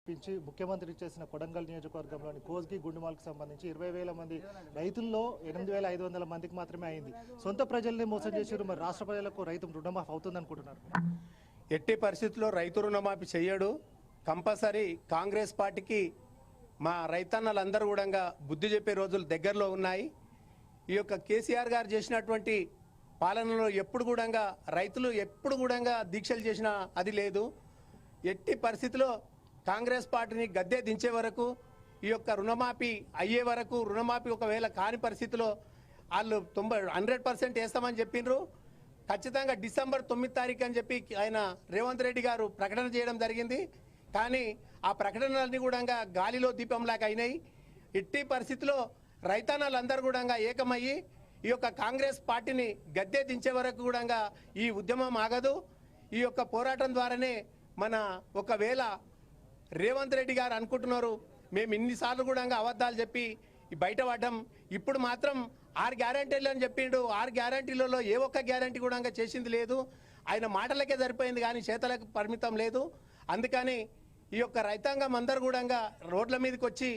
ముఖ్యమంత్రి చేసిన కొడంగల్ నియోజకవర్గంలోని కోస్గి గుండుమాలకు సంబంధించి 20,000 మంది రైతుల్లో 8,500 మందికి మాత్రమే అయింది. సొంత ప్రజల్ని మోసం చేశారు. మరి రాష్ట్ర ప్రజలకు రైతు రుణమాఫీ అవుతుంది అనుకుంటున్నారు? ఎట్టి పరిస్థితుల్లో రైతు రుణమాఫీ చేయడు. కంపల్సరీ కాంగ్రెస్ పార్టీకి మా రైతన్నలందరూ కూడా బుద్ధి చెప్పే రోజులు దగ్గరలో ఉన్నాయి. ఈ యొక్క కేసీఆర్ గారు చేసినటువంటి పాలనలో ఎప్పుడు కూడా రైతులు ఎప్పుడు కూడా దీక్షలు చేసినా అది లేదు. ఎట్టి పరిస్థితిలో కాంగ్రెస్ పార్టీని గద్దె దించే వరకు, ఈ యొక్క రుణమాఫీ అయ్యే వరకు, రుణమాఫీ ఒకవేళ కాని పరిస్థితిలో వాళ్ళు 100% వేస్తామని చెప్పిండ్రు. ఖచ్చితంగా డిసెంబర్ 9 తారీఖు అని చెప్పి ఆయన రేవంత్ రెడ్డి గారు ప్రకటన చేయడం జరిగింది. కానీ ఆ ప్రకటనలన్నీ కూడా గాలిలో దీపంలాగా అయినాయి. ఎట్టి పరిస్థితిలో రైతన్నలందరూ కూడా ఏకమయ్యి ఈ యొక్క కాంగ్రెస్ పార్టీని గద్దె దించే వరకు కూడా ఈ ఉద్యమం ఆగదు. ఈ యొక్క పోరాటం ద్వారానే మన ఒకవేళ రేవంత్ రెడ్డి గారు అనుకుంటున్నారు మేము ఇన్నిసార్లు కూడా అబద్ధాలు చెప్పి బయటపడ్డాం, ఇప్పుడు మాత్రం 6 గ్యారంటీలు అని చెప్పిండు. 6 గ్యారంటీలలో ఏ ఒక్క గ్యారంటీ కూడా చేసింది లేదు. ఆయన మాటలకే సరిపోయింది కానీ చేతలకు పరిమితం లేదు. అందుకని ఈ యొక్క రైతాంగం అందరూ కూడా రోడ్ల మీదకి వచ్చి